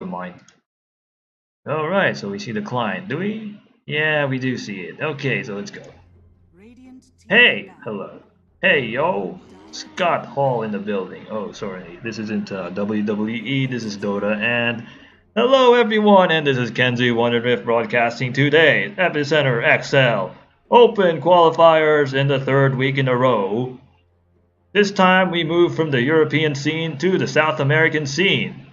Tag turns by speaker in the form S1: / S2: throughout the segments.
S1: Never mind. Alright, so we see the client, do we? Yeah, we do see it. Okay, so let's go. Hey, hello. Hey, yo. Scott Hall in the building. Oh, sorry. This isn't WWE, this is Dota. And hello, everyone. And this is Kenzie Wonderdrift broadcasting today. Epicenter XL. Open qualifiers in the third week in a row. This time we move from the European scene to the South American scene.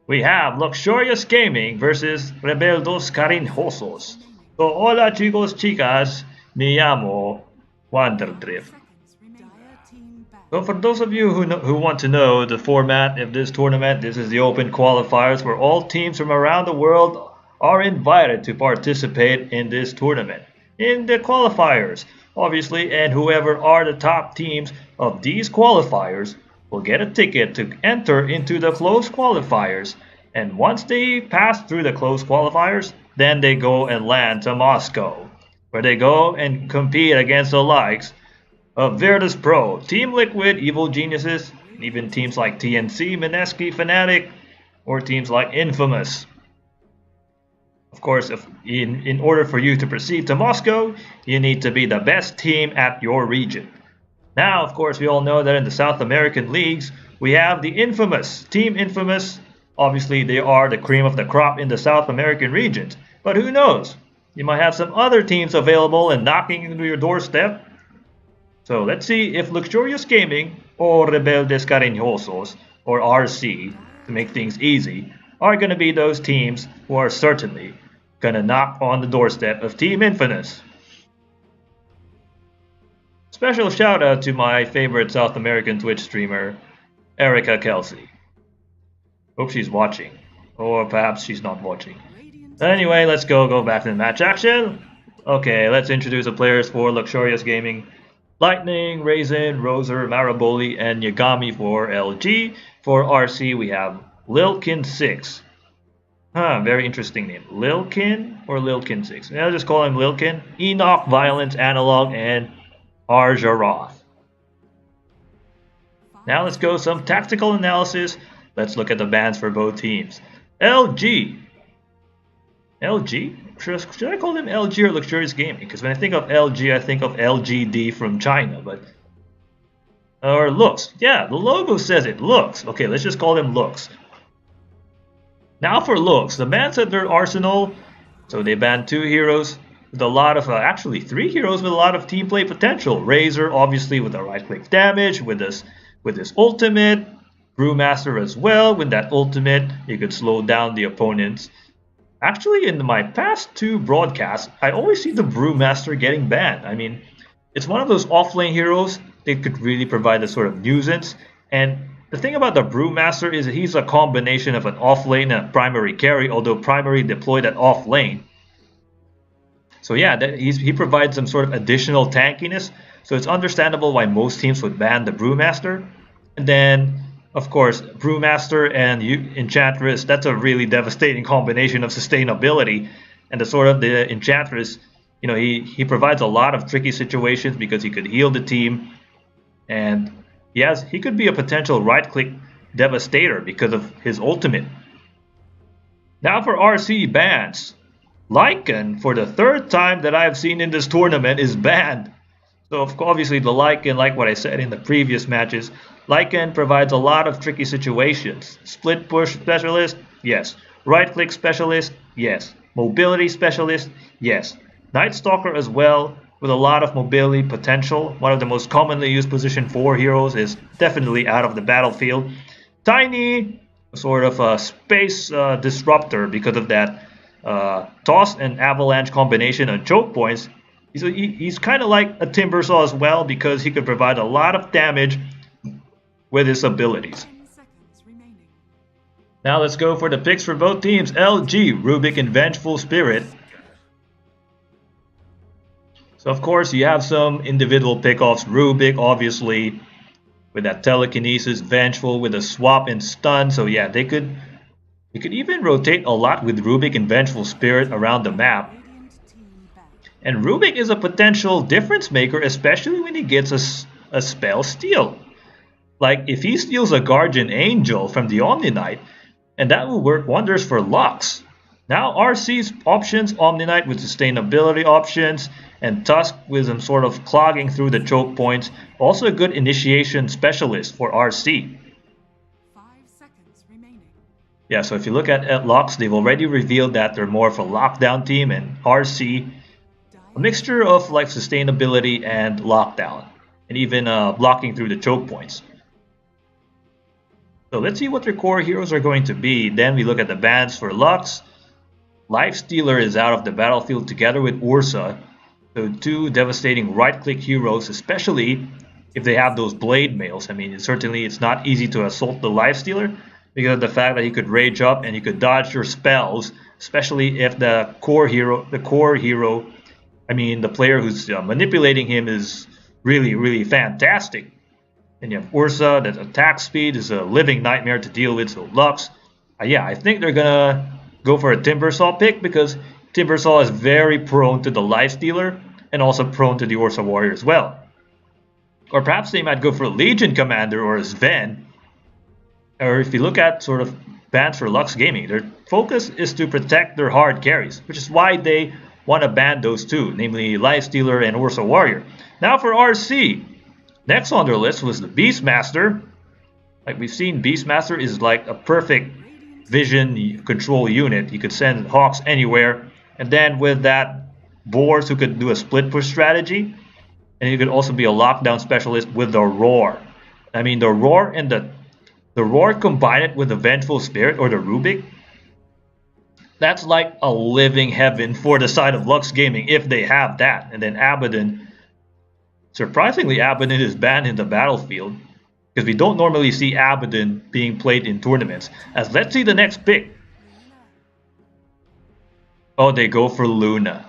S1: We have Luxurious Gaming versus Rebeldes Carinhosos. So, hola chicos, chicas, me llamo Wonderdrift. So for those of you who want to know the format of this tournament, this is the open qualifiers where all teams from around the world are invited to participate in this tournament. In the qualifiers, obviously, and whoever are the top teams of these qualifiers will get a ticket to enter into the closed qualifiers. And once they pass through the closed qualifiers, then they go and land to Moscow, where they go and compete against the likes of Virtus Pro, Team Liquid, Evil Geniuses, and even teams like TNC, Mineski, Fnatic, or teams like Infamous. Of course, in order for you to proceed to Moscow, you need to be the best team at your region. Now, of course, we all know that in the South American leagues, we have the Infamous, Team Infamous. Obviously, they are the cream of the crop in the South American regions. But who knows? You might have some other teams available and knocking into your doorstep. So let's see if Luxurious Gaming or Rebeldes Carinhosos or RC, to make things easy, are going to be those teams who are certainly going to knock on the doorstep of Team Infamous. Special shout out to my favorite South American Twitch streamer, Erica Kelsey. Hope she's watching, or perhaps she's not watching. Anyway, let's go back to the match action. Okay, let's introduce the players for Luxurious Gaming. Lightning, Raisin, Roser, Maraboli, and Yagami for LG. For RC, we have Lilkin6. Very interesting name. Lilkin or Lilkin6? I'll just call him Lilkin. Enoch, Violence, Analog, and Arjaroth. Now let's go some tactical analysis. Let's look at the bans for both teams. LG. LG? Should I call them LG or Luxurious Gaming? Because when I think of LG, I think of LGD from China, but... Or Lux. Yeah, the logo says it. Lux. Okay, let's just call them Lux. Now for Lux. The bans at their arsenal. So they banned 2 heroes with a lot of... actually, 3 heroes with a lot of team play potential. Razor, obviously, with the right-click damage, with this ultimate. Brewmaster as well. With that ultimate, you could slow down the opponents. Actually, in my past 2 broadcasts, I always see the Brewmaster getting banned. I mean, it's one of those offlane heroes that could really provide a sort of nuisance. And the thing about the Brewmaster is that he's a combination of an offlane and a primary carry, although primary deployed at offlane. So yeah, he provides some sort of additional tankiness. So it's understandable why most teams would ban the Brewmaster. And then... Of course, Brewmaster and Enchantress, that's a really devastating combination of sustainability. And the Enchantress, you know, he provides a lot of tricky situations because he could heal the team. And he could be a potential right-click devastator because of his ultimate. Now for RC bans. Lycan, for the 3rd time that I've seen in this tournament, is banned. So obviously the Lycan, like what I said in the previous matches, Lycan provides a lot of tricky situations. Split push specialist? Yes. Right click specialist? Yes. Mobility specialist? Yes. Night Stalker as well, with a lot of mobility potential. One of the most commonly used position 4 heroes is definitely out of the battlefield. Tiny, sort of a space disruptor because of that toss and avalanche combination on choke points. He's kind of like a Timbersaw as well because he could provide a lot of damage with his abilities. Now let's go for the picks for both teams. LG, Rubik and Vengeful Spirit. So of course you have some individual pickoffs. Rubik obviously with that telekinesis, Vengeful with a swap and stun. So yeah, they could even rotate a lot with Rubik and Vengeful Spirit around the map. And Rubik is a potential difference maker, especially when he gets a spell steal. Like if he steals a Guardian Angel from the Omni Knight, And that will work wonders for Lux. Now RC's options, Omni Knight with sustainability options, and Tusk with some sort of clogging through the choke points. Also a good initiation specialist for RC.
S2: 5 seconds remaining.
S1: Yeah, so if you look at Lux, they've already revealed that they're more of a lockdown team, and RC, a mixture of like sustainability and lockdown, and even blocking through the choke points. So let's see what their core heroes are going to be. Then we look at the bans for Lux. Lifestealer is out of the battlefield together with Ursa. So two devastating right-click heroes, especially if they have those blade mails. I mean, certainly it's not easy to assault the Lifestealer because of the fact that he could rage up and he could dodge your spells, especially if the player who's manipulating him is really fantastic. And you have Ursa, that attack speed is a living nightmare to deal with. So Lux, yeah, I think they're gonna go for a Timbersaw pick because Timbersaw is very prone to the Lifestealer and also prone to the Ursa Warrior as well. Or perhaps they might go for a Legion Commander or a Sven. Or if you look at sort of bans for Lux Gaming, their focus is to protect their hard carries, which is why they want to ban those two, namely Lifestealer and Ursa Warrior. Now for RC. Next on their list was the Beastmaster. Like we've seen, Beastmaster is like a perfect vision control unit. You could send Hawks anywhere. And then with that, Boars who could do a split push strategy. And you could also be a lockdown specialist with the Roar. I mean, the Roar and the Roar combine it with the Vengeful Spirit or the Rubik. That's like a living heaven for the side of Lux Gaming if they have that. And then Abaddon. Surprisingly, Abaddon is banned in the battlefield because we don't normally see Abaddon being played in tournaments. As let's see the next pick. Oh, they go for Luna.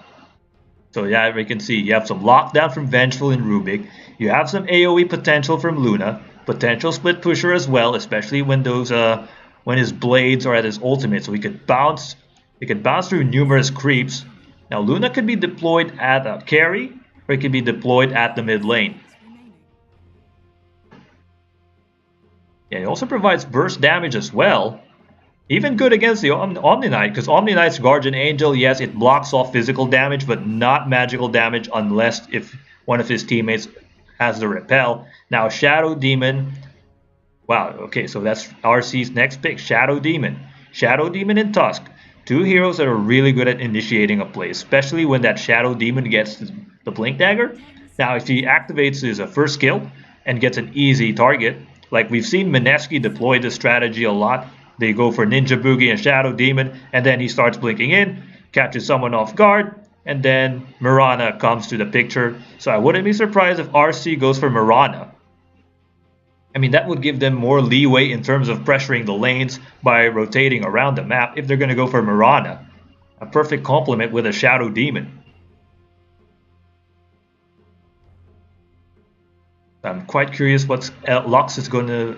S1: So yeah, we can see you have some lockdown from Vengeful and Rubik. You have some AoE potential from Luna. Potential split pusher as well, especially when when his blades are at his ultimate. So he could bounce through numerous creeps. Now Luna could be deployed at a carry, or it can be deployed at the mid lane. Yeah, it also provides burst damage as well. Even good against the Omni Knight, because Omni Knight's Guardian Angel, yes, it blocks off physical damage, but not magical damage unless if one of his teammates has the repel. Now Shadow Demon. Wow, okay, so that's RC's next pick, Shadow Demon. Shadow Demon and Tusk. Two heroes that are really good at initiating a play, especially when that Shadow Demon gets the Blink Dagger. Now, if he activates his first skill and gets an easy target, like we've seen Mineski deploy this strategy a lot. They go for Ninja Boogie and Shadow Demon, and then he starts blinking in, catches someone off guard, and then Mirana comes to the picture. So I wouldn't be surprised if RC goes for Mirana. I mean, that would give them more leeway in terms of pressuring the lanes by rotating around the map if they're going to go for Mirana. A perfect complement with a Shadow Demon. I'm quite curious what Lux is going to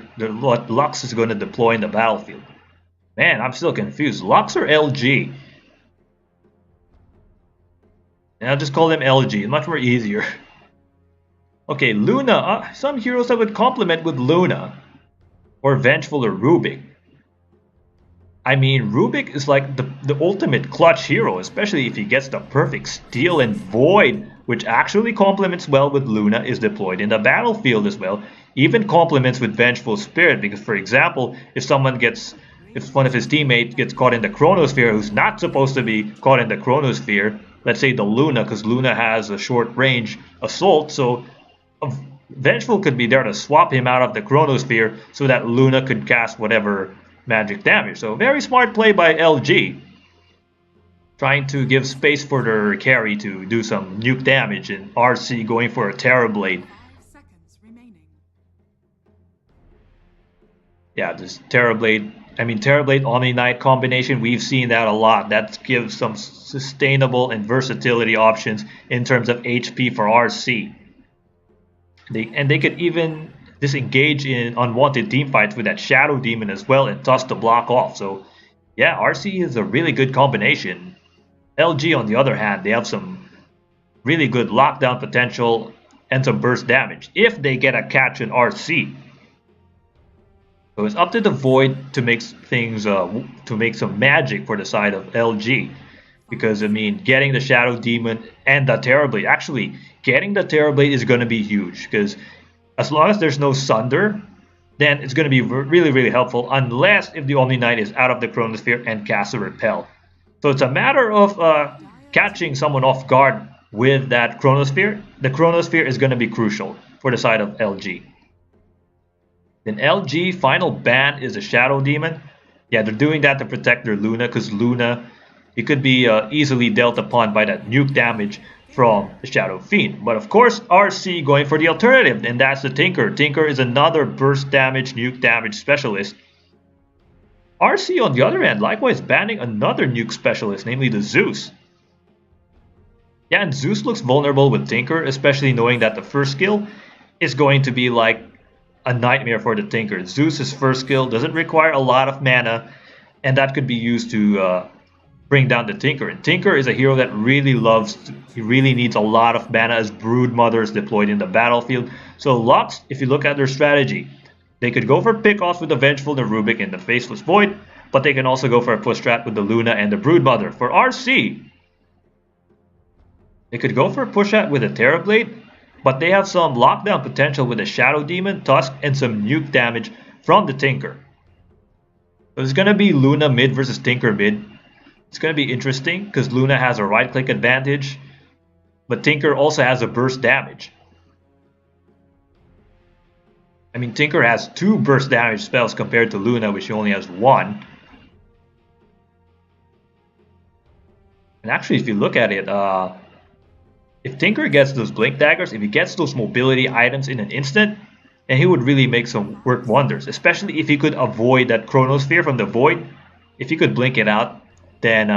S1: deploy in the battlefield. Man, I'm still confused. Lux or LG? And I'll just call them LG. It's much more easier. Okay, Luna. Some heroes that would complement with Luna. Or Vengeful or Rubik. I mean, Rubik is like the ultimate clutch hero, especially if he gets the perfect Steel and Void, which actually complements well with Luna, is deployed in the battlefield as well. Even complements with Vengeful Spirit, because for example, if one of his teammates gets caught in the Chronosphere who's not supposed to be caught in the Chronosphere, let's say the Luna, because Luna has a short range assault, so Vengeful could be there to swap him out of the Chronosphere so that Luna could cast whatever magic damage. So very smart play by LG. Trying to give space for their carry to do some nuke damage, and RC going for a Terrorblade.
S2: 5 seconds remaining.
S1: Yeah, this Terrorblade Omni Knight combination, we've seen that a lot. That gives some sustainable and versatility options in terms of HP for RC. They could even disengage in unwanted teamfights with that Shadow Demon as well and Tusk to block off. So yeah, RC is a really good combination. LG on the other hand, they have some really good lockdown potential and some burst damage if they get a catch in RC. So it's up to the Void to make things to make some magic for the side of LG, because I mean, getting the Shadow Demon and the Terrorblade, actually getting the Terrorblade is going to be huge, because as long as there's no Sunder, then it's going to be really helpful, unless if the Omni Knight is out of the Chronosphere and casts a Repel. So it's a matter of catching someone off guard with that Chronosphere. The Chronosphere is going to be crucial for the side of LG. Then LG final ban is a Shadow Demon. Yeah, they're doing that to protect their Luna, because Luna, it could be easily dealt upon by that nuke damage from the Shadow Fiend. But of course, RC going for the alternative, and that's the Tinker. Tinker is another burst damage, nuke damage specialist. RC on the other hand, likewise banning another nuke specialist, namely the Zeus. Yeah, and Zeus looks vulnerable with Tinker, especially knowing that the first skill is going to be like a nightmare for the Tinker. Zeus's first skill doesn't require a lot of mana, and that could be used to bring down the Tinker. And Tinker is a hero that really he really needs a lot of mana as Brood Mother is deployed in the battlefield. So Lux, if you look at their strategy, they could go for pick-offs with the Vengeful, the Rubik, and the Faceless Void, but they can also go for a push strat with the Luna and the Brood Mother. For RC, they could go for a push strat with a Terrorblade, but they have some lockdown potential with a Shadow Demon, Tusk, and some nuke damage from the Tinker. So it's going to be Luna mid versus Tinker mid. It's going to be interesting because Luna has a right-click advantage, but Tinker also has a burst damage. I mean, Tinker has 2 burst damage spells compared to Luna, which only has 1. And actually, if you look at it, if Tinker gets those Blink Daggers, if he gets those mobility items in an instant, then he would really make some work wonders, especially if he could avoid that Chronosphere from the Void. If he could blink it out, then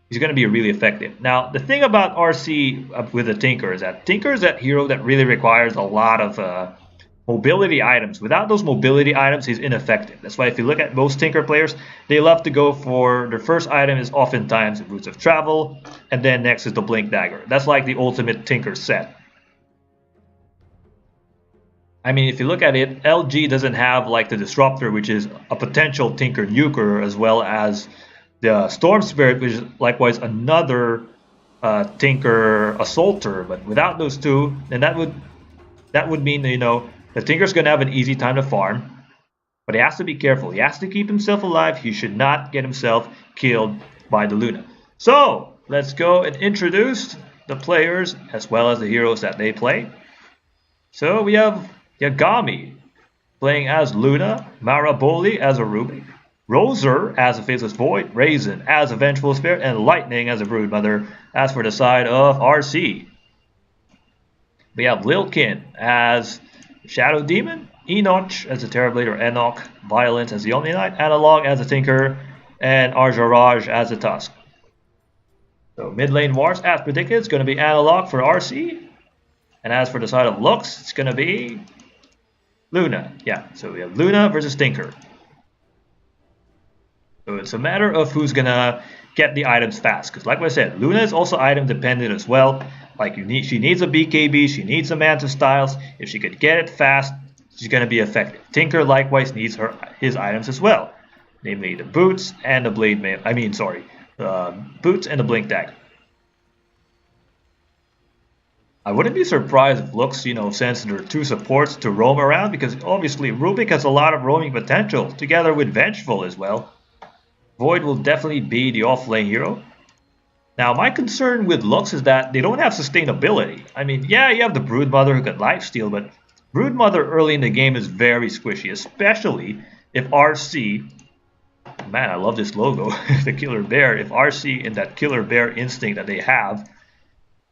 S1: he's going to be really effective. Now, the thing about RC with the Tinker is that Tinker is that hero that really requires a lot of mobility items. Without those mobility items, he's ineffective. That's why if you look at most Tinker players, they love to go for their first item is oftentimes Roots of Travel, and then next is the Blink Dagger. That's like the ultimate Tinker set. I mean, if you look at it, LG doesn't have like the Disruptor, which is a potential Tinker nuker, as well as the Storm Spirit, which is likewise another Tinker Assaulter. But without those two, then that would mean, you know, the Tinker's going to have an easy time to farm. But he has to be careful. He has to keep himself alive. He should not get himself killed by the Luna. So, let's go and introduce the players as well as the heroes that they play. So, we have Yagami playing as Luna, Maraboli as a Rubik, Roser as a Faceless Void, Raisin as a Vengeful Spirit, and Lightning as a Brood Mother. As for the side of RC, we have Lilkin as Shadow Demon, Enoch as a Terrorblade or Enoch, Violence as the Omni Knight, Analog as a Tinker, and Arjaraj as a Tusk. So mid lane wars, as predicted, it's going to be Analog for RC. And as for the side of Lux, it's going to be Luna. Yeah, so we have Luna versus Tinker. So it's a matter of who's going to get the items fast. Because like I said, Luna is also item dependent as well. Like she needs a BKB, she needs a Manta Styles. If she could get it fast, she's going to be effective. Tinker likewise needs his items as well. Namely the boots and the blade mail. Boots and the blink dagger. I wouldn't be surprised if Lux, sends their 2 supports to roam around, because obviously Rubik has a lot of roaming potential, together with Vengeful as well. Void will definitely be the off-lane hero. Now, my concern with Lux is that they don't have sustainability. I mean, yeah, you have the Brood Mother who can lifesteal, but Brood Mother early in the game is very squishy, especially if RC... Man, I love this logo, the Killer Bear. If RC and that Killer Bear instinct that they have,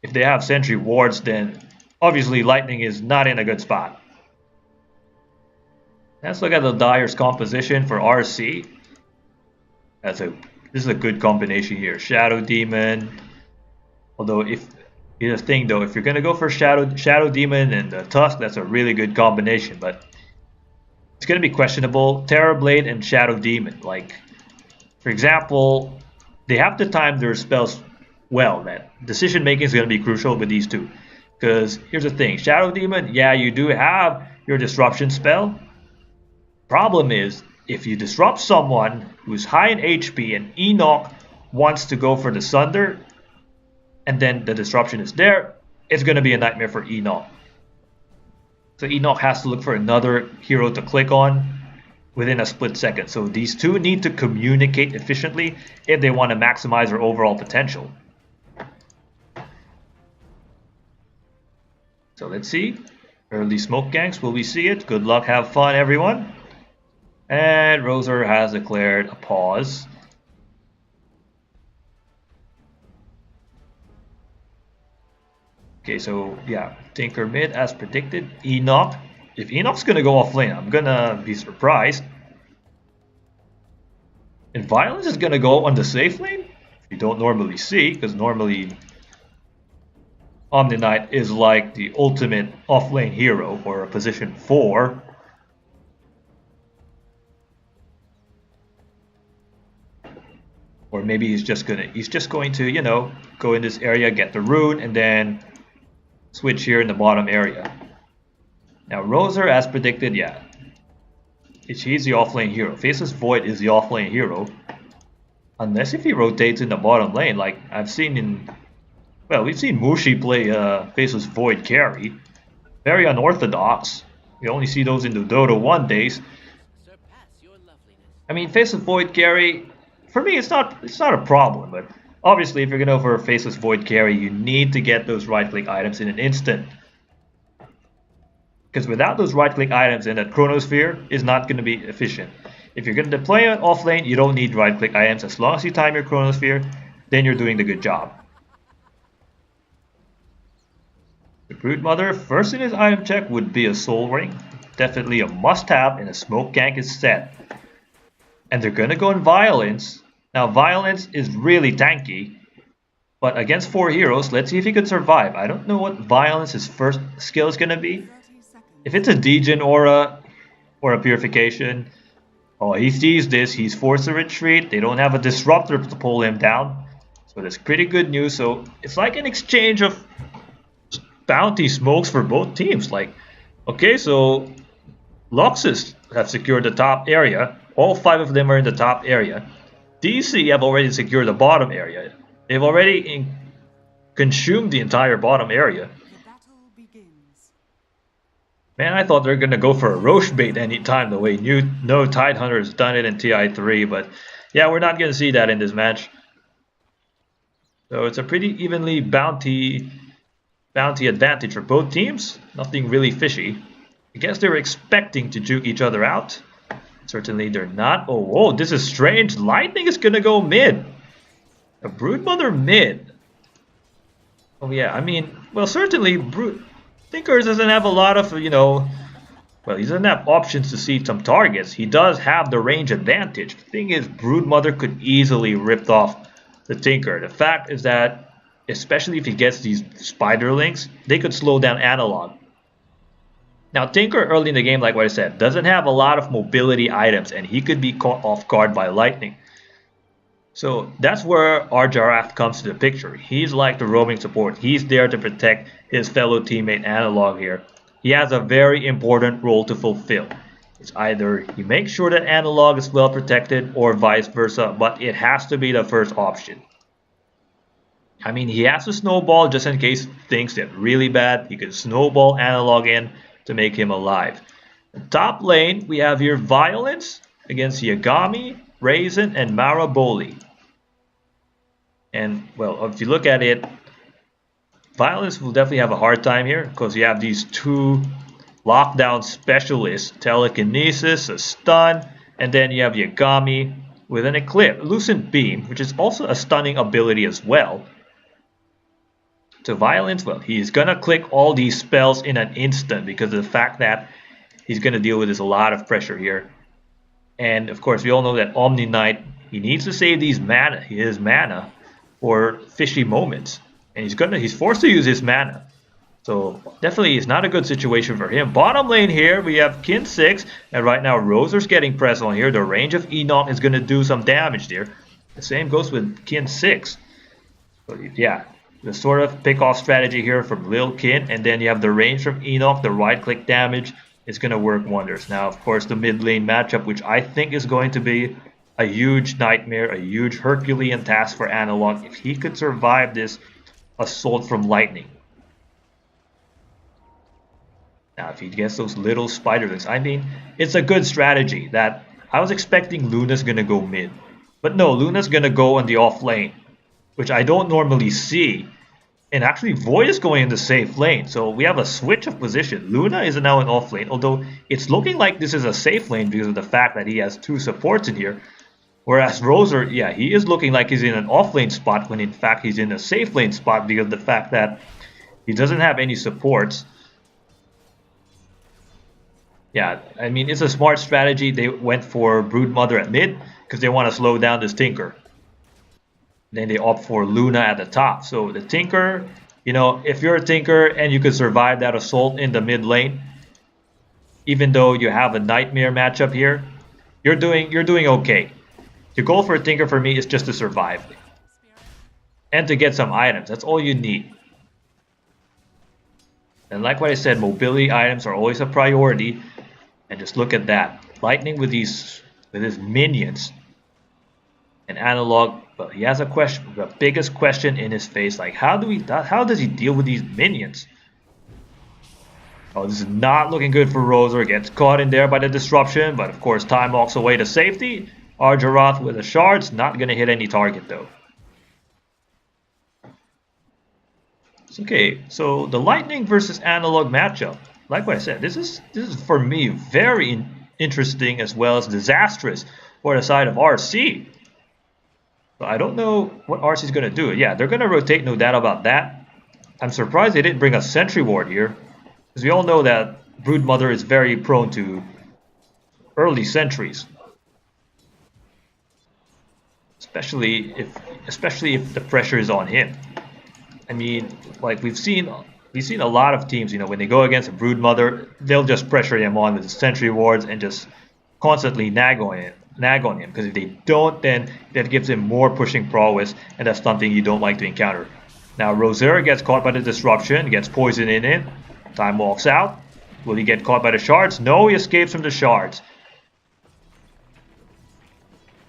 S1: if they have Sentry Wards, then obviously Lightning is not in a good spot. Let's look at the Dyer's composition for RC. This is a good combination here. Shadow Demon. Although here's the thing though, if you're gonna go for Shadow Demon and the Tusk, that's a really good combination, but it's gonna be questionable. Terrorblade and Shadow Demon. Like, for example, they have to time their spells well, man. Decision making is gonna be crucial with these two. Because here's the thing, Shadow Demon, yeah, you do have your disruption spell. Problem is, if you disrupt someone who's high in HP and Enoch wants to go for the Sunder, and then the disruption is there, it's going to be a nightmare for Enoch. So Enoch has to look for another hero to click on within a split second. So these two need to communicate efficiently if they want to maximize their overall potential. So let's see. Early smoke ganks, will we see it? Good luck, have fun everyone. And Roser has declared a pause. Okay, so yeah, Tinker mid as predicted. Enoch. If Enoch's gonna go off lane, I'm gonna be surprised. And Violence is gonna go on the safe lane? You don't normally see, because normally Omni Knight is like the ultimate off-lane hero or a position 4. Or maybe he's just going to, you know, go in this area, get the rune, and then switch here in the bottom area. Now Roser, as predicted, yeah, he's the off-lane hero. Faceless Void is the off-lane hero, unless if he rotates in the bottom lane, like I've seen in, well, we've seen Mushi play Faceless Void carry. Very unorthodox. We only see those in the Dota 1 days. I mean, Faceless Void carry, for me, it's not a problem, but obviously, if you're going to go for a Faceless Void carry, you need to get those right-click items in an instant. Because without those right-click items, then that Chronosphere is not going to be efficient. If you're going to deploy it off lane, you don't need right-click items. As long as you time your Chronosphere, then you're doing the good job. The Broodmother, first in his item check would be a Soul Ring. Definitely a must-have, and a Smoke Gank is set. And they're going to go in Violence. Now, Violence is really tanky. But against 4 heroes, let's see if he could survive. I don't know what Violence's first skill is going to be. If it's a Degen Aura or a Purification, oh, he sees this. He's forced to retreat. They don't have a Disruptor to pull him down. So that's pretty good news. So it's like an exchange of bounty smokes for both teams. Like, okay, so Luxus have secured the top area. All 5 of them are in the top area. DC have already secured the bottom area. They've already consumed the entire bottom area. Man, I thought they were going to go for a Roche bait anytime, the way no Tidehunter has done it in TI3. But yeah, we're not going to see that in this match. So it's a pretty evenly bounty advantage for both teams. Nothing really fishy. I guess they were expecting to juke each other out. Certainly they're not. Oh, whoa, this is strange. Lightning is going to go mid. A Broodmother mid. Oh yeah, I mean, well, certainly Tinkers doesn't have a lot of, you know, well, he doesn't have options to see some targets. He does have the range advantage. The thing is, Broodmother could easily rip off the Tinker. The fact is that, especially if he gets these Spiderlings, they could slow down Analog. Now, Tinker early in the game, like what I said, doesn't have a lot of mobility items, and he could be caught off guard by lightning. So that's where our Giraffe comes to the picture. He's like the roaming support. He's there to protect his fellow teammate Analog here. He has a very important role to fulfill. It's either he makes sure that Analog is well protected or vice versa, but it has to be the first option. I mean, he has to snowball just in case things get really bad. He can snowball Analog in to make him alive. The top lane, we have here Violence against Yagami, Raisin, and Maraboli. And, well, if you look at it, Violence will definitely have a hard time here because you have these 2 lockdown specialists, Telekinesis, a stun, and then you have Yagami with an Eclipse, Lucent Beam, which is also a stunning ability as well. So Violence, well, he's going to click all these spells in an instant because of the fact that he's going to deal with this a lot of pressure here. And of course, we all know that Omni Knight, he needs to save his mana for fishy moments. And he's forced to use his mana. So definitely it's not a good situation for him. Bottom lane here, we have Kin 6, and right now Roser's getting pressed on here. The range of Enoch is going to do some damage there. The same goes with Kin 6. So yeah, the sort of pick-off strategy here from Lil Kin, and then you have the range from Enoch, the right-click damage, it's going to work wonders. Now, of course, the mid lane matchup, which I think is going to be a huge nightmare, a huge Herculean task for Analog if he could survive this assault from Lightning. Now, if he gets those little spiderlings, I mean, it's a good strategy. That I was expecting Luna's going to go mid. But no, Luna's going to go on the off lane, which I don't normally see. And actually, Void is going in the safe lane, so we have a switch of position. Luna is now in off lane, although it's looking like this is a safe lane because of the fact that he has two supports in here. Whereas Roser, yeah, he is looking like he's in an off lane spot when in fact he's in a safe lane spot because of the fact that he doesn't have any supports. Yeah, I mean, it's a smart strategy. They went for Broodmother at mid because they want to slow down this Tinker. Then they opt for Luna at the top. So the Tinker, you know, if you're a Tinker and you could survive that assault in the mid lane, even though you have a nightmare matchup here, you're doing okay. To go for a Tinker for me is just to survive and to get some items. That's all you need. And like what I said, mobility items are always a priority. And just look at that, Lightning with his minions. And Analog, well, he has a question, the biggest question in his face, like how does he deal with these minions? Oh, this is not looking good for Roser. Gets caught in there by the disruption, but of course time walks away to safety. Arjarath with the shards, not gonna hit any target though. It's okay, so the Lightning versus Analog matchup, like what I said, this is for me very interesting as well as disastrous for the side of RC. So I don't know what RC is going to do. Yeah, they're going to rotate, no doubt about that. I'm surprised they didn't bring a Sentry Ward here, because we all know that Broodmother is very prone to early sentries, especially if the pressure is on him. I mean, like we've seen a lot of teams, you know, when they go against a Broodmother, they'll just pressure him on with the Sentry Wards and just constantly nag on him, because if they don't, then that gives him more pushing prowess, and that's something you don't like to encounter. Now Roser gets caught by the disruption, gets poisoned in it. Time walks out. Will he get caught by the shards? No, he escapes from the shards.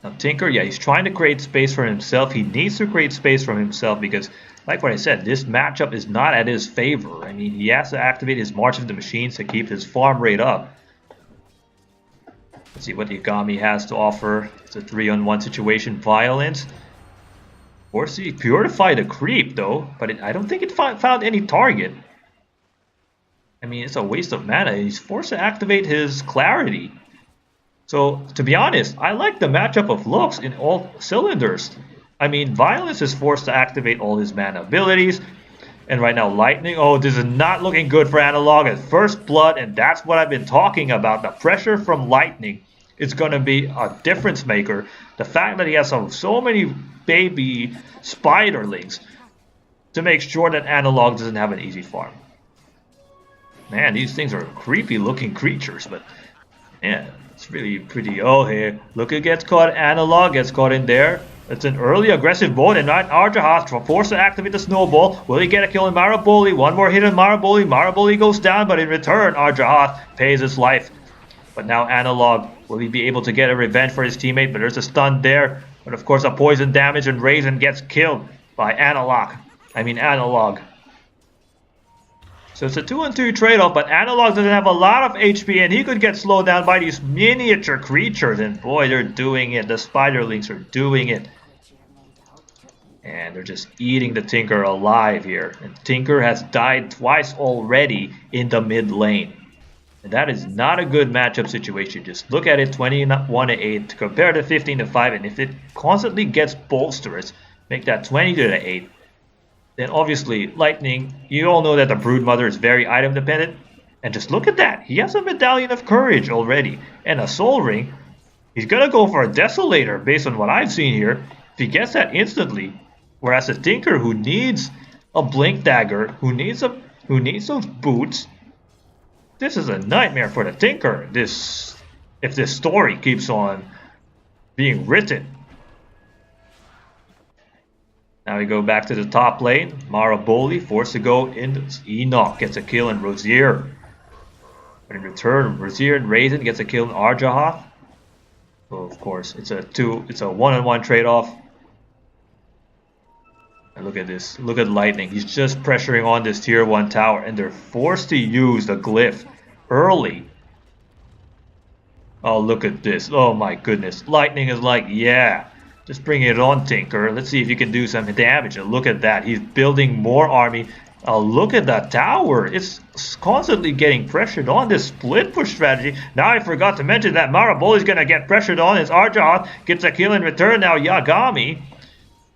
S1: Now Tinker, yeah, he's trying to create space for himself. He needs to create space for himself because, like what I said, this matchup is not at his favor. I mean, he has to activate his March of the Machines to keep his farm rate up. Let's see what Yagami has to offer. It's a 3-on-1 situation. Violence. Or see, Purify the Creep though, but I don't think it found any target. I mean, it's a waste of mana. He's forced to activate his Clarity. So, to be honest, I like the matchup of looks in all cylinders. I mean, Violence is forced to activate all his mana abilities. And right now, Lightning, oh, this is not looking good for Analog at first blood, and that's what I've been talking about. The pressure from Lightning is going to be a difference maker. The fact that he has so many baby spiderlings to make sure that Analog doesn't have an easy farm. Man, these things are creepy looking creatures, but yeah, it's really pretty. Oh, here, look, it gets caught. Analog gets caught in there. It's an early aggressive bolt, and right, Arjarath forced to activate the snowball. Will he get a kill in Maraboli? One more hit on Maraboli. Maraboli goes down, but in return, Arjarath pays his life. But now Analog, will he be able to get a revenge for his teammate? But there's a stun there. But of course, a poison damage, and Raisin gets killed by Analog. So it's a 2-on-2 trade-off, but Analog doesn't have a lot of HP, and he could get slowed down by these miniature creatures. And boy, they're doing it. The spiderlings are doing it. And they're just eating the Tinker alive here. And Tinker has died twice already in the mid lane. And that is not a good matchup situation. Just look at it, 21-8 compared to 15-5. And if it constantly gets bolsters, make that 20-8. Then obviously, Lightning, you all know that the Broodmother is very item dependent. And just look at that. He has a Medallion of Courage already. And a Soul Ring. He's going to go for a Desolator based on what I've seen here. If he gets that instantly. Whereas a Tinker who needs a Blink Dagger, who needs those boots. This is a nightmare for the Tinker. If this story keeps on being written. Now we go back to the top lane. Maraboli forced to go in. Enoch gets a kill, and Rosier But in return, Brazier and Raisin gets a kill on Arjahoth. So of course, it's a one-on-one trade-off. And look at this. Look at Lightning. He's just pressuring on this tier 1 tower, and they're forced to use the glyph early. Oh, look at this. Oh my goodness. Lightning is like, yeah, just bring it on, Tinker. Let's see if you can do some damage. And look at that. He's building more army. Look at that tower. It's constantly getting pressured on this split push strategy. Now I forgot to mention that Maraboli's going to get pressured on as Arjahoth gets a kill in return. Now Yagami,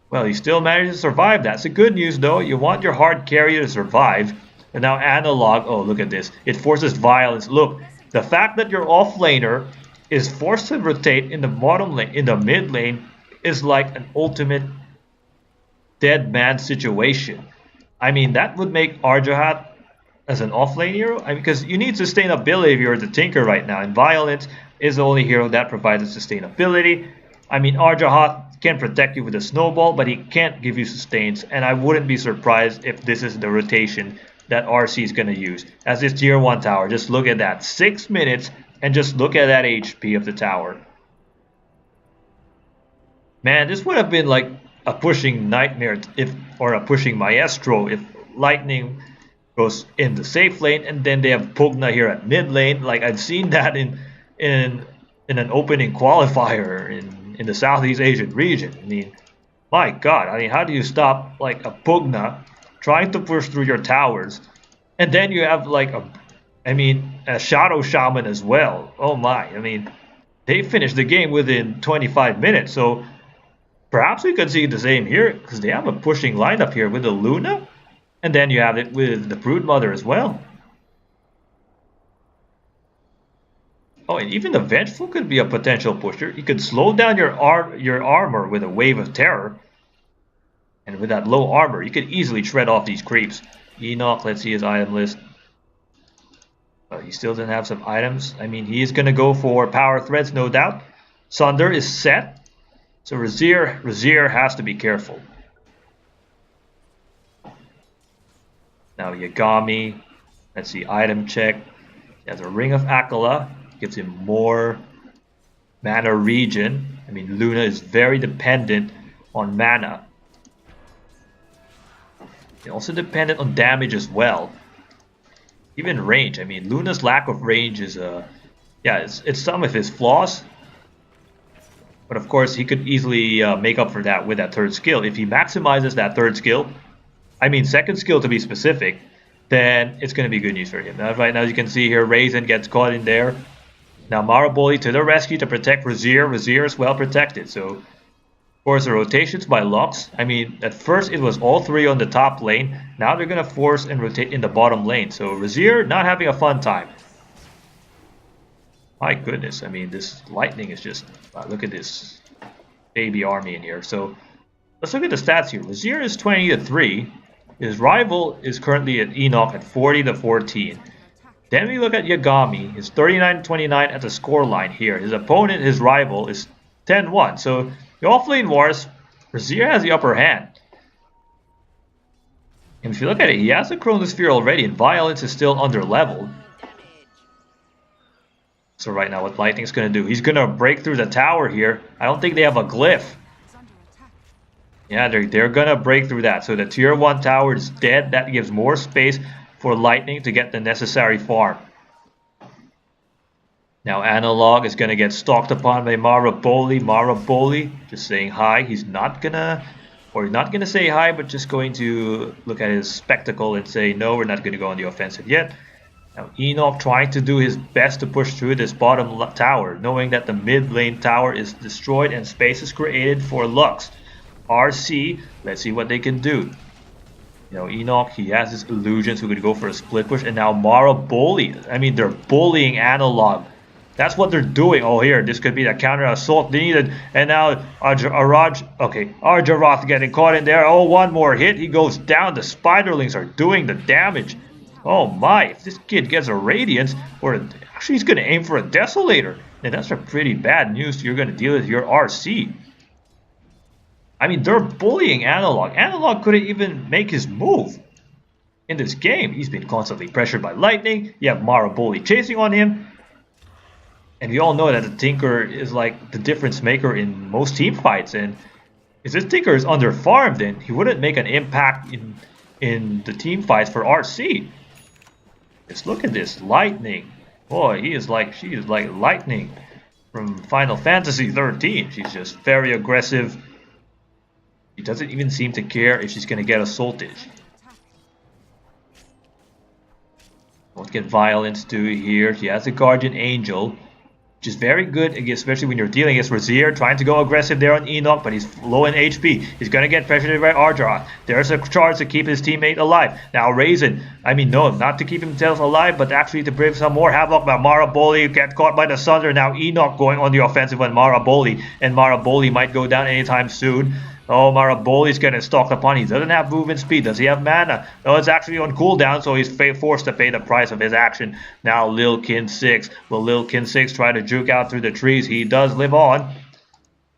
S1: well, he still managed to survive. That's the good news, though. You want your hard carrier to survive. And now Analog, oh, look at this. It forces violence. Look, the fact that your offlaner is forced to rotate in the bottom lane, in the mid lane, is like an ultimate dead man situation. I mean, that would make Arjahoth as an offlane hero, because you need sustainability if you're the Tinker right now, and Violence is the only hero that provides sustainability. I mean, Arjahoth can protect you with a snowball, but he can't give you sustains, and I wouldn't be surprised if this is the rotation that RC is going to use as this tier 1 tower. Just look at that, 6 minutes, and just look at that HP of the tower. Man, this would have been like a pushing nightmare or a pushing maestro if Lightning goes in the safe lane and then they have Pugna here at mid lane. Like, I've seen that in an opening qualifier in the Southeast Asian region. I mean, my God, I mean, how do you stop like a Pugna trying to push through your towers, and then you have like a Shadow Shaman as well? Oh my, I mean, they finished the game within 25 minutes, so perhaps we could see the same here, because they have a pushing lineup here with the Luna, and then you have it with the Broodmother as well. Oh, and even the Vengeful could be a potential pusher. You could slow down your armor with a Wave of Terror, and with that low armor, you could easily shred off these creeps. Enoch, let's see his item list. He still doesn't have some items. I mean, he's going to go for Power Threads, no doubt. Sunder is set. So Razier has to be careful. Now Yagami, let's see, item check. He has a Ring of Akala, gives him more mana regen. I mean, Luna is very dependent on mana. He's also dependent on damage as well. Even range. I mean, Luna's lack of range is it's some of his flaws. But of course, he could easily make up for that with that third skill. If he maximizes that third skill, I mean second skill to be specific, then it's going to be good news for him. Now, right now, as you can see here, Raisin gets caught in there. Now Maraboli to the rescue to protect Razier. Razier is well protected. So, of course, the rotations by Lux. I mean, at first it was all three on the top lane. Now they're going to force and rotate in the bottom lane. So Razier not having a fun time. My goodness, I mean, this Lightning is just... look at this baby army in here. So, let's look at the stats here. Razier is 20-3. His rival is currently at Enoch at 40-14. Then we look at Yagami. He's 39-29 at the scoreline here. His opponent, his rival, is 10-1. So, the offlane wars, Razier has the upper hand. And if you look at it, he has a Chronosphere already, and Violence is still under-leveled. So right now what Lightning's going to do, he's going to break through the tower here. I don't think they have a glyph. Yeah, they're going to break through that. So the tier 1 tower is dead. That gives more space for Lightning to get the necessary farm. Now Analog is going to get stalked upon by Maraboli. Maraboli just saying hi. He's not going to say hi, but just going to look at his spectacle and say, no, we're not going to go on the offensive yet. Now Enoch trying to do his best to push through this bottom tower, knowing that the mid lane tower is destroyed and space is created for Lux. RC, let's see what they can do. You know, Enoch, he has his illusions who could go for a split push, and now Maraboli. I mean, they're bullying Analog. That's what they're doing. Oh, here, this could be the counter assault needed. And now Arjaroth getting caught in there. Oh, one more hit. He goes down. The Spiderlings are doing the damage. Oh my, if this kid gets a Radiance, actually he's going to aim for a Desolator, then that's a pretty bad news you're going to deal with your RC. I mean, they're bullying Analog. Analog couldn't even make his move. in this game. He's been constantly pressured by Lightning. You have Maraboli chasing on him. And we all know that the Tinker is like the difference maker in most team fights. And if this Tinker is under farmed, then he wouldn't make an impact in the team fights for RC. Just look at this Lightning. Boy, she is like Lightning from Final Fantasy 13. She's just very aggressive. She doesn't even seem to care if she's going to get assaulted. Won't get violence to here. She has a Guardian Angel, which is very good, especially when you're dealing against Razier, trying to go aggressive there on Enoch, but he's low in HP. He's going to get pressured by Arjaroth. There's a charge to keep his teammate alive. Now Raisin, no, not to keep himself alive, but actually to bring some more havoc. But Maraboli get caught by the Sunder. Now Enoch going on the offensive on Maraboli, and Maraboli might go down anytime soon. Oh, Maraboli's getting stalked upon. He doesn't have movement speed. Does he have mana? No, it's actually on cooldown, so he's forced to pay the price of his action. Now Lilkin 6. Will Lilkin 6 try to juke out through the trees? He does live on.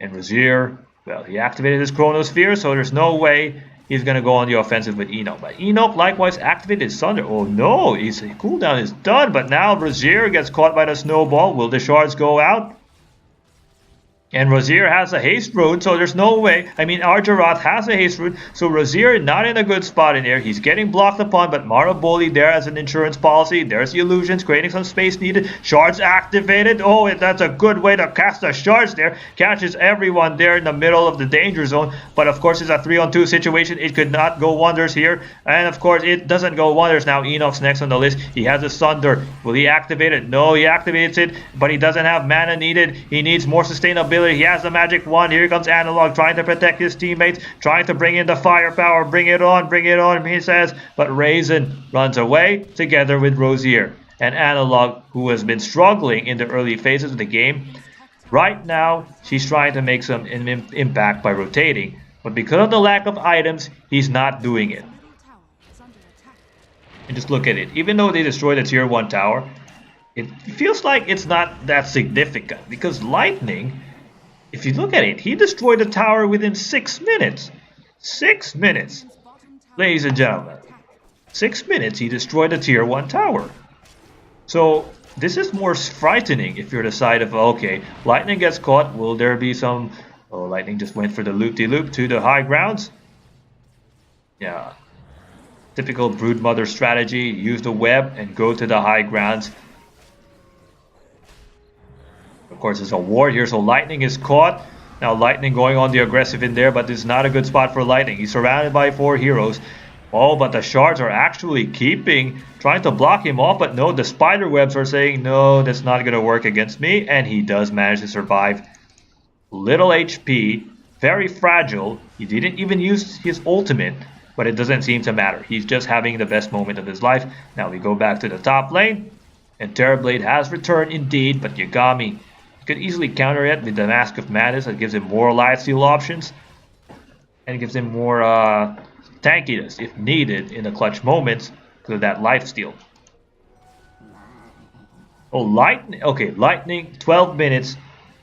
S1: And Razier, well, he activated his Chronosphere, so there's no way he's going to go on the offensive with Enoch. But Enoch likewise activated his Thunder. Oh no, his cooldown is done. But now Razier gets caught by the Snowball. Will the shards go out? And Razier has a haste rune, so there's no way. Arjaroth has a haste rune, so Razier not in a good spot in here. He's getting blocked upon, but Maraboli there as an insurance policy. There's the illusions, creating some space needed. Shards activated. Oh, that's a good way to cast the shards there. Catches everyone there in the middle of the danger zone. But of course, it's a 3-on-2 situation. It could not go wonders here. And of course, it doesn't go wonders. Now Enoch's next on the list. He has a Thunder. Will he activate it? No, he activates it, but he doesn't have mana needed. He needs more sustainability. He has the magic wand. Here comes Analog trying to protect his teammates, trying to bring in the firepower. Bring it on, he says. But Raisin runs away together with Razier. And Analog, who has been struggling in the early phases of the game, right now she's trying to make some impact by rotating. But because of the lack of items, he's not doing it. And just look at it. Even though they destroyed the tier 1 tower, it feels like it's not that significant. Because Lightning, if you look at it, he destroyed the tower within 6 minutes. 6 minutes. Ladies and gentlemen. 6 minutes he destroyed the tier 1 tower. So this is more frightening if you're the side of, okay, Lightning gets caught. Will there be some... Oh, Lightning just went for the loop-de-loop to the high grounds. Yeah. Typical Broodmother strategy. Use the web and go to the high grounds. Of course, there's a ward here, so Lightning is caught. Now Lightning going on the aggressive in there, but this is not a good spot for Lightning. He's surrounded by 4 heroes. Oh, but the shards are actually trying to block him off, but no, the spider webs are saying, no, that's not going to work against me, and he does manage to survive. Little HP, very fragile. He didn't even use his ultimate, but it doesn't seem to matter. He's just having the best moment of his life. Now we go back to the top lane, and Terrorblade has returned indeed, but Yagami could easily counter it with the Mask of Madness. That gives him more lifesteal options. And it gives him more tankiness if needed in the clutch moments because of that lifesteal. Oh, Lightning. Okay, Lightning, 12 minutes.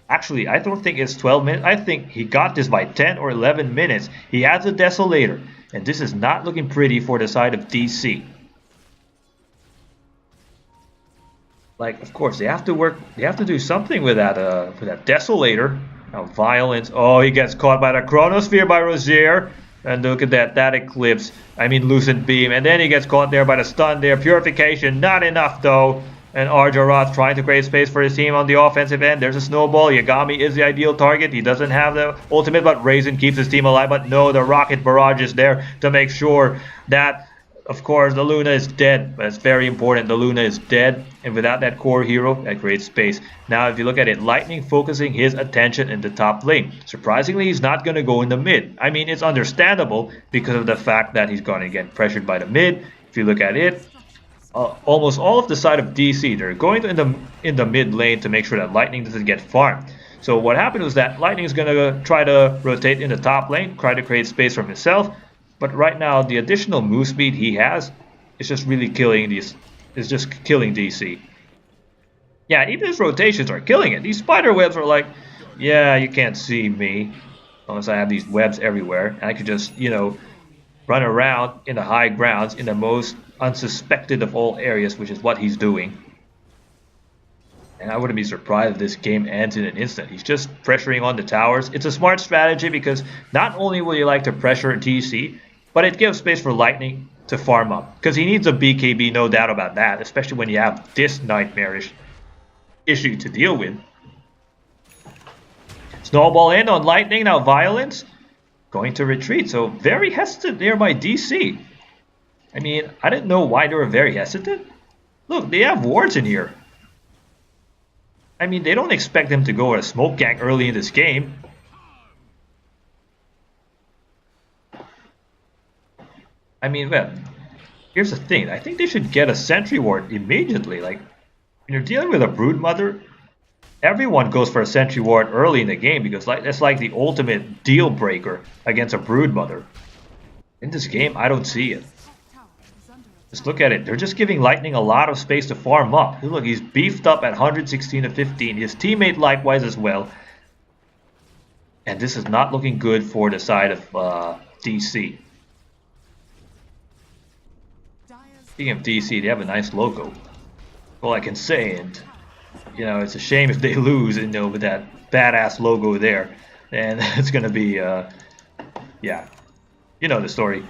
S1: Actually, I don't think it's 12 minutes. I think he got this by 10 or 11 minutes. He has a Desolator. And this is not looking pretty for the side of DC. Like, of course, they have to do something with that Desolator. Now, Violence. Oh, he gets caught by the Chronosphere by Razier. And look at that Eclipse. Lucent Beam. And then he gets caught there by the stun there. Purification, not enough though. And Arjaroth trying to create space for his team on the offensive end. There's a Snowball. Yagami is the ideal target. He doesn't have the ultimate, but Raisin keeps his team alive. But no, the Rocket Barrage is there to make sure that, of course, the Luna is dead. But it's very important. The Luna is dead. And without that core hero, that creates space. Now, if you look at it, Lightning focusing his attention in the top lane. Surprisingly, he's not going to go in the mid. It's understandable because of the fact that he's going to get pressured by the mid. If you look at it, almost all of the side of DC, they're going in the mid lane to make sure that Lightning doesn't get farmed. So what happened was that Lightning is going to try to rotate in the top lane, try to create space for himself. But right now, the additional move speed he has is just really killing DC. Yeah, even his rotations are killing it. These spider webs are like, yeah, you can't see me unless I have these webs everywhere. And I could just, run around in the high grounds in the most unsuspected of all areas, which is what he's doing. And I wouldn't be surprised if this game ends in an instant. He's just pressuring on the towers. It's a smart strategy because not only will you like to pressure DC, but it gives space for Lightning to farm up. Because he needs a BKB, no doubt about that, especially when you have this nightmarish issue to deal with. Snowball in on Lightning, now Violence. Going to retreat, so very hesitant there by DC. I mean, I didn't know why they were very hesitant. Look, they have wards in here. I mean, they don't expect them to go with a smoke gang early in this game. I mean, well, here's the thing. I think they should get a sentry ward immediately. Like, when you're dealing with a broodmother, everyone goes for a sentry ward early in the game because that's like the ultimate deal breaker against a broodmother. In this game, I don't see it. Just look at it. They're just giving Lightning a lot of space to farm up. Look, he's beefed up at 116 to 15. His teammate likewise as well. And this is not looking good for the side of DC. Speaking of DC, they have a nice logo. All I can say, and you know, it's a shame if they lose, you know, with that badass logo there. And it's gonna be, yeah, you know the story.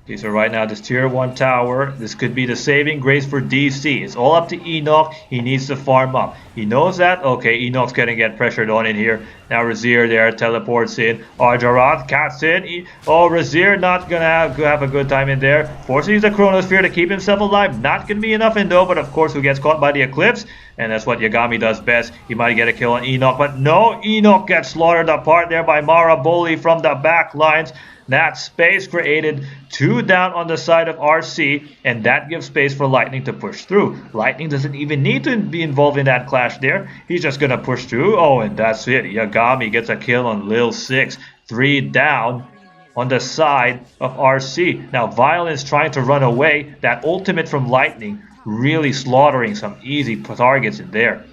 S1: Okay, so right now this tier 1 tower, this could be the saving grace for DC. It's all up to Enoch. He needs to farm up. He knows that. Okay, Enoch's gonna get pressured on in here. Now Razir there teleports in. Arjarath cats in. Oh, Razir not gonna have a good time in there. Forcing the Chronosphere to keep himself alive. Not gonna be enough in though, but of course who gets caught by the Eclipse? And that's what Yagami does best. He might get a kill on Enoch, but no, Enoch gets slaughtered apart there by Maraboli from the back lines. That space created 2 down on the side of RC, and that gives space for Lightning to push through. Lightning doesn't even need to be involved in that clash there. He's just going to push through. Oh, and that's it. Yagami gets a kill on Lil 6. 3 down on the side of RC. Now, Violence trying to run away. That ultimate from Lightning really slaughtering some easy targets in there.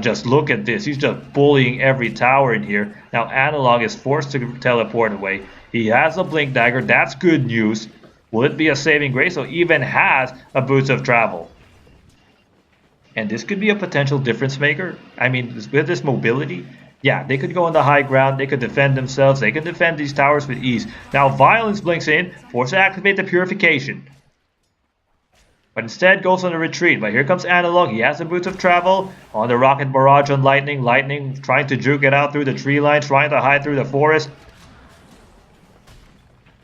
S1: Just look at this. He's just bullying every tower in here. Now, Analog is forced to teleport away. He has a Blink Dagger. That's good news. Will it be a saving grace? Or even has a Boots of Travel. And this could be a potential difference maker. I mean, with this mobility, yeah, they could go on the high ground. They could defend themselves. They can defend these towers with ease. Now, Violence blinks in, forced to activate the Purification. But instead goes on a retreat. But here comes Analog. He has the Boots of Travel on the Rocket Barrage on Lightning. Lightning trying to juke it out through the tree line, trying to hide through the forest.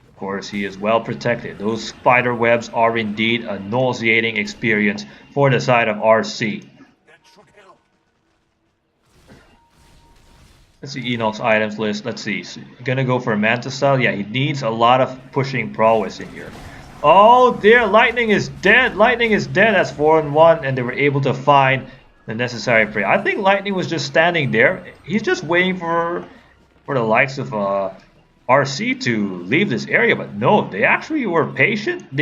S1: Of course, he is well protected. Those spider webs are indeed a nauseating experience for the side of RC. Let's see Enoch's items list. Let's see. So gonna go for a Manta Cell. Yeah, he needs a lot of pushing prowess in here. Oh dear, Lightning is dead. Lightning is dead. That's 4-1, and they were able to find the necessary prey. I think Lightning was just standing there. He's just waiting for the likes of RC to leave this area, but no, they actually were patient.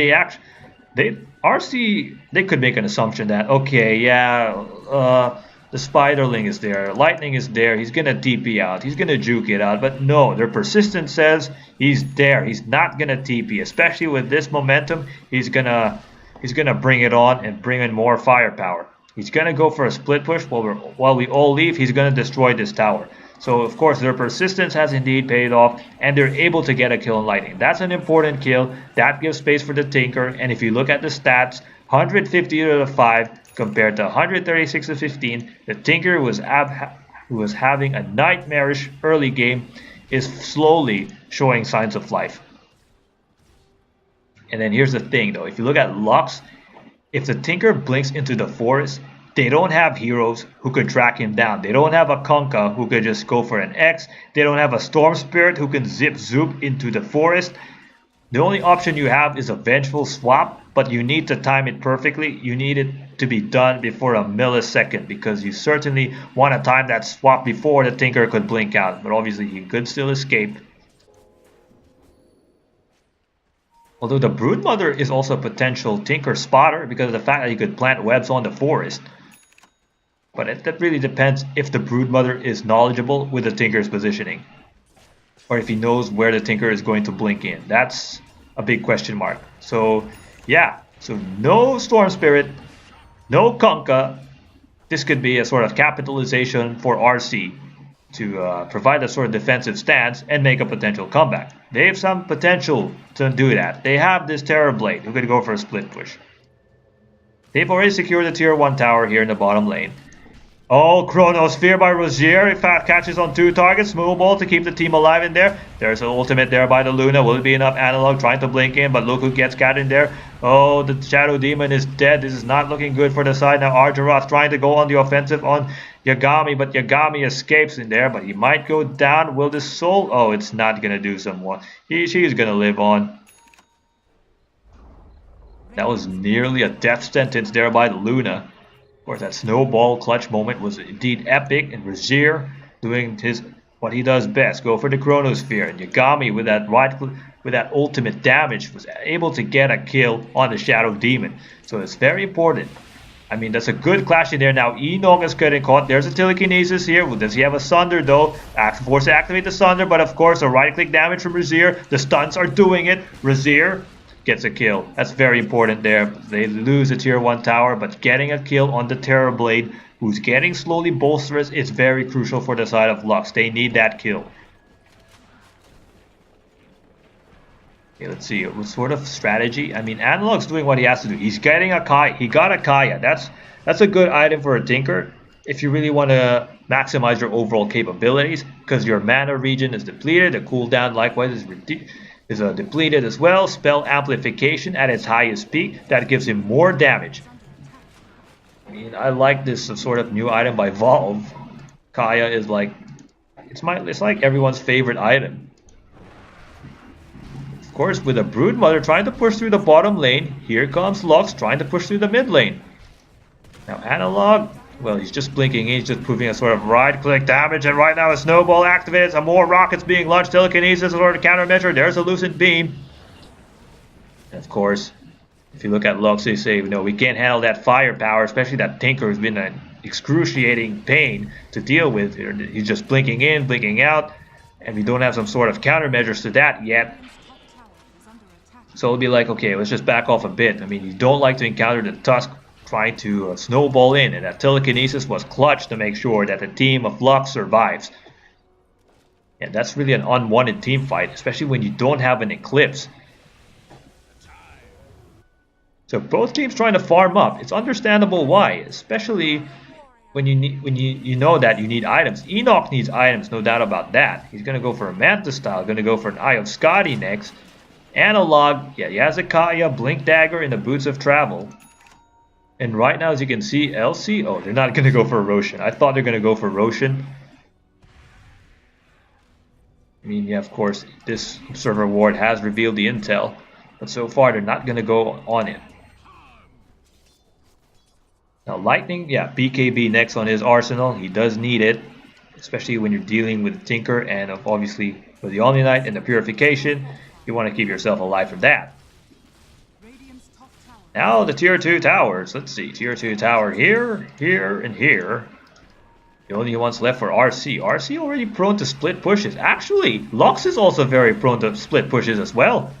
S1: RC could make an assumption that okay, yeah, the Spiderling is there, Lightning is there, he's gonna TP out, he's gonna juke it out, but no, their persistence says he's there, he's not gonna TP, especially with this momentum. He's gonna bring it on and bring in more firepower. He's gonna go for a split push while we all leave. He's gonna destroy this tower. So of course their persistence has indeed paid off, and they're able to get a kill on Lightning. That's an important kill. That gives space for the Tinker, and if you look at the stats, 150 to 5 compared to 136 to 15, the Tinker who was having a nightmarish early game is slowly showing signs of life. And then here's the thing though, if you look at Lux, if the Tinker blinks into the forest, they don't have heroes who could track him down. They don't have a Kunkka who could just go for an X. They don't have a Storm Spirit who can zip zoop into the forest. The only option you have is a Vengeful Swap, but you need to time it perfectly. You need it to be done before a millisecond, because you certainly want to time that swap before the Tinker could blink out. But obviously he could still escape. Although the Broodmother is also a potential Tinker spotter because of the fact that he could plant webs on the forest. But that really depends if the Broodmother is knowledgeable with the Tinker's positioning. or if he knows where the Tinker is going to blink in. That's a big question mark. So yeah, so no Storm Spirit, no Kunkka. This could be a sort of capitalization for RC to provide a sort of defensive stance and make a potential comeback. They have some potential to do that. They have this Terror Blade who could go for a split push. They've already secured the tier 1 tower here in the bottom lane. Oh, Chronosphere by Rozier. If that catches on 2 targets, Snowball to keep the team alive in there. There's an ultimate there by the Luna. Will it be enough? Analog trying to blink in, but look who gets got in there. Oh, the Shadow Demon is dead. This is not looking good for the side. Now Arjaroth trying to go on the offensive on Yagami, but Yagami escapes in there, but he might go down. Will the soul? Oh, it's not going to do someone. She's going to live on. That was nearly a death sentence there by the Luna. Of course, that snowball clutch moment was indeed epic, and Rozier doing what he does best, go for the Chronosphere, and Yagami with that ultimate damage was able to get a kill on the Shadow Demon. So it's very important. I mean, that's a good clash in there. Now Enoch is getting caught. There's a telekinesis here. Does he have a Sunder though? Force to activate the Sunder, but of course a right click damage from Rozier. The stunts are doing it. Rozier gets a kill. That's very important there. They lose the tier 1 tower, but getting a kill on the Terror Blade, who's getting slowly bolsterous, is very crucial for the side of Lux. They need that kill. Okay, let's see. What sort of strategy? I mean, Analog's doing what he has to do. He's getting a Kaya. He got a Kaya. That's a good item for a Tinker if you really want to maximize your overall capabilities, because your mana regen is depleted. The cooldown likewise is depleted as well. Spell amplification at its highest peak. That gives him more damage. I mean, I like this sort of new item by Valve. Kaya is like, it's like everyone's favorite item. Of course, with a Broodmother trying to push through the bottom lane, here comes Lux trying to push through the mid lane. Now Analog, well, he's just blinking in, he's just proving a sort of right-click damage, and right now a Snowball activated, some more rockets being launched, telekinesis in order to countermeasure, there's a Lucent Beam. And of course, if you look at Lux, they say, no, we can't handle that firepower, especially that Tinker has been an excruciating pain to deal with. He's just blinking in, blinking out, and we don't have some sort of countermeasures to that yet. So it'll be like, okay, let's just back off a bit. I mean, you don't like to encounter the Tusk trying to snowball in, and that telekinesis was clutch to make sure that the team of Lux survives. And that's really an unwanted team fight, especially when you don't have an Eclipse. So both teams trying to farm up. It's understandable why, especially when you know that you need items. Enoch needs items, no doubt about that. He's gonna go for a Manta style, gonna go for an Eye of Skadi next. Analog, yeah, he has a Kaya, Blink Dagger in the Boots of Travel. And right now, as you can see, LC, oh, they're not gonna go for Roshan. I thought they're gonna go for Roshan. I mean, yeah, of course, this Observer Ward has revealed the intel, but so far they're not gonna go on it. Now Lightning, yeah, BKB next on his arsenal. He does need it, especially when you're dealing with Tinker and obviously with the Omni-Knight and the Purification. You want to keep yourself alive from that. Now the tier 2 towers. Let's see, tier 2 tower here, here, and here. The only ones left for RC. RC already prone to split pushes. Actually, Lux is also very prone to split pushes as well.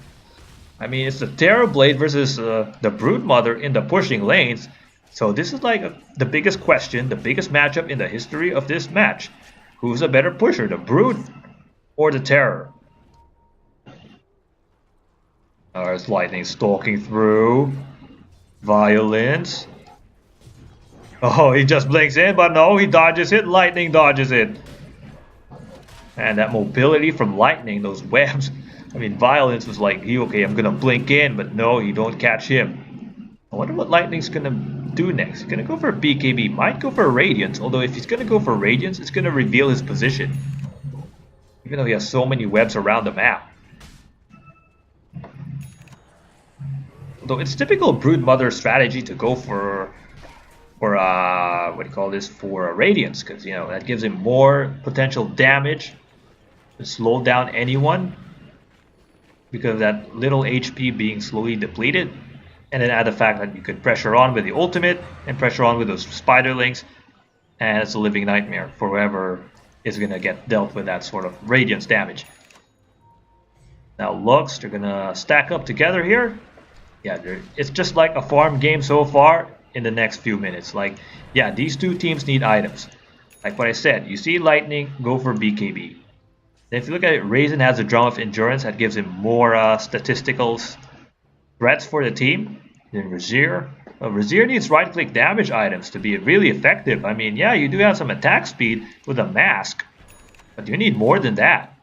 S1: I mean, it's the Terror Blade versus the Broodmother in the pushing lanes. So this is like the biggest question, the biggest matchup in the history of this match. Who's a better pusher, the Brood or the Terror? There's Lightning stalking through. Violence. Oh, he just blinks in, but no, he dodges it. Lightning dodges it. And that mobility from Lightning, those webs. I mean, Violence was like, okay, I'm gonna blink in, but no, you don't catch him. I wonder what Lightning's gonna do next. He's gonna go for a BKB, might go for a Radiance, although if he's gonna go for Radiance, it's gonna reveal his position. Even though he has so many webs around the map. Although it's typical Broodmother strategy to go for what do you call this, for a Radiance, because you know that gives him more potential damage to slow down anyone because of that little HP being slowly depleted, and then add the fact that you could pressure on with the ultimate and pressure on with those spiderlings, and it's a living nightmare for whoever is gonna get dealt with that sort of Radiance damage. Now Lux, they're gonna stack up together here. Yeah, it's just like a farm game so far in the next few minutes. Like, yeah, these two teams need items. Like what I said, you see Lightning, go for BKB. Then if you look at it, Raisin has a drum of endurance that gives him more statistical threats for the team. Then Razier. Razier needs right-click damage items to be really effective. I mean, yeah, you do have some attack speed with a mask, but you need more than that.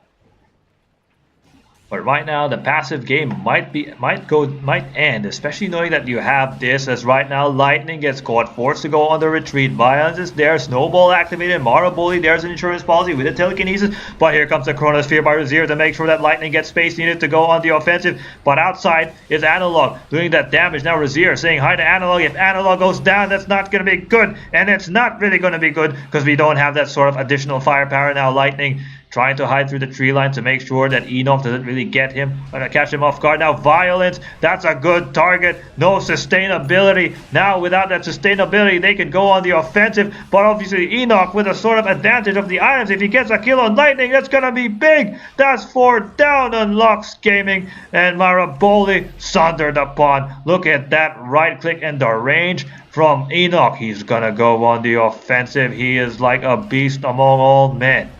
S1: But right now, the passive game might end, especially knowing that you have this. As right now, Lightning gets caught, forced to go on the retreat. Violence is there, Snowball activated, Maraboli, there's an insurance policy with a telekinesis. But here comes the Chronosphere by Razier to make sure that Lightning gets space needed to go on the offensive. But outside is Analog doing that damage. Now Razier saying hi to Analog. If Analog goes down, that's not going to be good. And it's not really going to be good because we don't have that sort of additional firepower now. Lightning trying to hide through the tree line to make sure that Enoch doesn't really get him. Gonna catch him off guard. Now Violence, that's a good target. No sustainability. Now without that sustainability, they can go on the offensive. But obviously Enoch with a sort of advantage of the items. If he gets a kill on Lightning, that's gonna be big. That's 4 down on Lux Gaming. And Maraboli sundered upon. Look at that right click and the range from Enoch. He's gonna go on the offensive. He is like a beast among all men.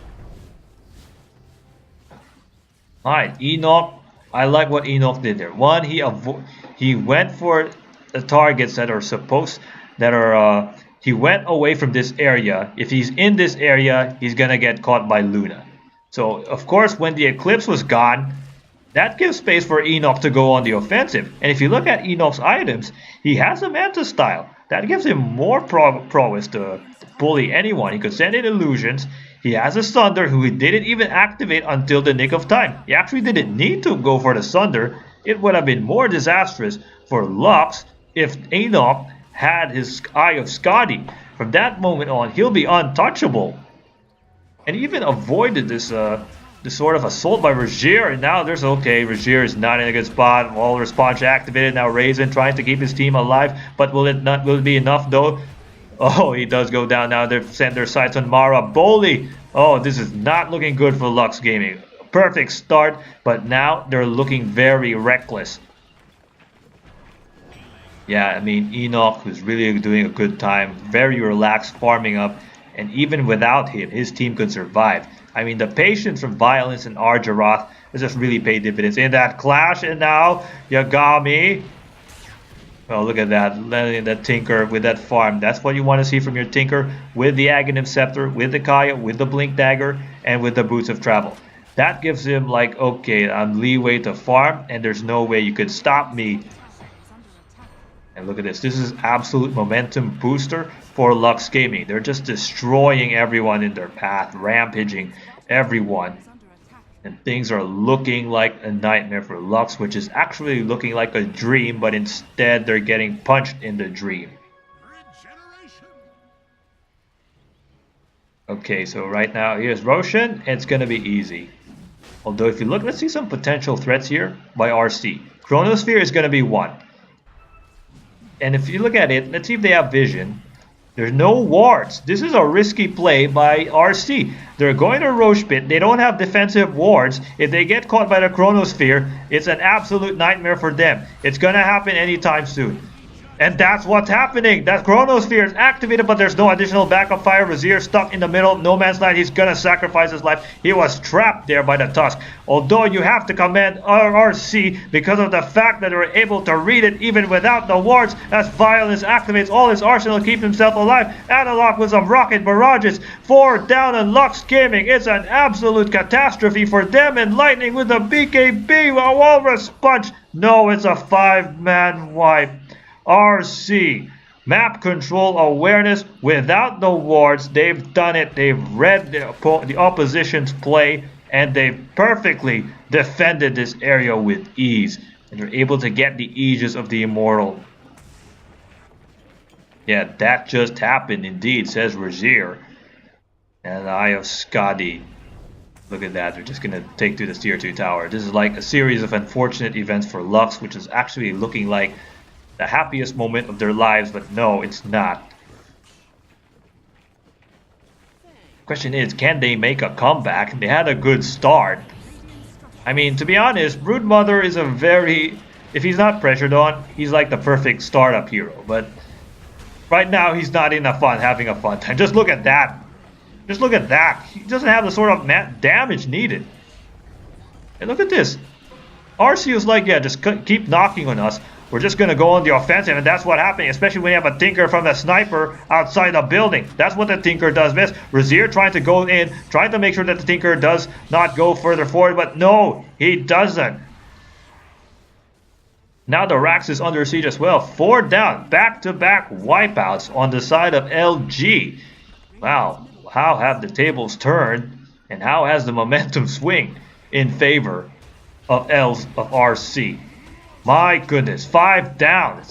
S1: Alright, Enoch, I like what Enoch did there. One, he went for the targets that are he went away from this area. If he's in this area, he's gonna get caught by Luna. So, of course, when the Eclipse was gone, that gives space for Enoch to go on the offensive. And if you look at Enoch's items, he has a Manta style. That gives him more prowess to bully anyone. He could send in illusions. He has a Sunder who he didn't even activate until the nick of time. He actually didn't need to go for the Sunder. It would have been more disastrous for Lux if Enoch had his Eye of Scotty. From that moment on, he'll be untouchable. And even avoided this sort of assault by Razier. And now there's okay, Razier is not in a good spot. Wall response activated. Now Raisin trying to keep his team alive. But will it be enough though? Oh, he does go down now. They've sent their sights on Maraboli. Oh, this is not looking good for Lux Gaming. Perfect start, but now they're looking very reckless. Yeah, I mean, Enoch, who's really doing a good time, very relaxed, farming up, and even without him, his team could survive. I mean, the patience from Violence and Arjaroth has just really paid dividends in that clash, and now Yagami. Oh, look at that, letting that Tinker with that farm. That's what you want to see from your Tinker with the Aghanim Scepter, with the Kaya, with the Blink Dagger, and with the Boots of Travel. That gives him like, okay, I'm leeway to farm, and there's no way you could stop me. And look at this. This is absolute momentum booster for Lux Gaming. They're just destroying everyone in their path, rampaging everyone. And things are looking like a nightmare for Lux, which is actually looking like a dream, but instead they're getting punched in the dream. Okay, so right now here's Roshan. It's going to be easy. Although if you look, let's see some potential threats here by RC. Chronosphere is going to be one. And if you look at it, let's see if they have vision. There's no wards. This is a risky play by RC. They're going to Roche Pit. They don't have defensive wards. If they get caught by the Chronosphere, it's an absolute nightmare for them. It's going to happen anytime soon. And that's what's happening. That Chronosphere is activated, but there's no additional backup fire. Razier stuck in the middle. No man's land. He's going to sacrifice his life. He was trapped there by the Tusk. Although you have to commend RC because of the fact that they were able to read it even without the wards, as Violence activates all his arsenal to keep himself alive. Analog with some rocket barrages. 4 down on Lux Gaming. It's an absolute catastrophe for them. And Lightning with the BKB. A Walrus Punch. No, it's a 5-man wipe. RC, map control awareness without the wards. They've done it. They've read the opposition's play, and they've perfectly defended this area with ease. And they're able to get the Aegis of the Immortal. Yeah, that just happened indeed, says Razier. And the Eye of Skadi. Look at that, they're just going to take to the tier 2 tower. This is like a series of unfortunate events for Lux, which is actually looking like the happiest moment of their lives, but no, it's not. Question is, can they make a comeback? They had a good start. I mean, to be honest, Broodmother is a very... If he's not pressured on, he's like the perfect startup hero. But right now, he's not having a fun time. Just look at that. Just look at that. He doesn't have the sort of damage needed. And look at this. RC was like, yeah, just keep knocking on us. We're just going to go on the offensive, and that's what happened, especially when you have a Tinker from the sniper outside the building. That's what the Tinker does best. Razier trying to go in, trying to make sure that the Tinker does not go further forward, but no, he doesn't. Now the Rax is under siege as well. 4 down, back-to-back wipeouts on the side of LG. Wow, how have the tables turned, and how has the momentum swing in favor of RC? My goodness, 5 down.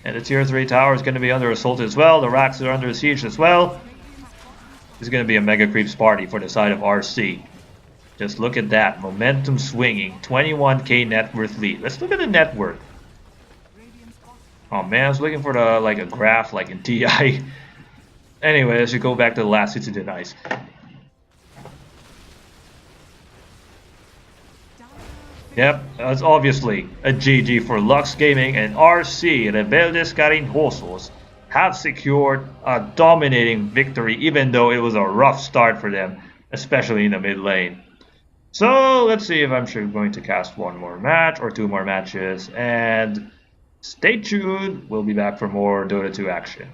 S1: And the tier 3 tower is going to be under assault as well. The Rax are under siege as well. This is going to be a mega creeps party for the side of RC. Just look at that. Momentum swinging. 21k net worth lead. Let's look at the net worth. Oh man, I was looking for the like a graph like in TI. Anyway, let's just go back to the last hits into ice. Yep, that's obviously a GG for Lux Gaming, and RC, Rebeldes Carinhosos, have secured a dominating victory, even though it was a rough start for them, especially in the mid lane. So let's see if I'm going to cast one more match or 2 more matches, and stay tuned, we'll be back for more Dota 2 action.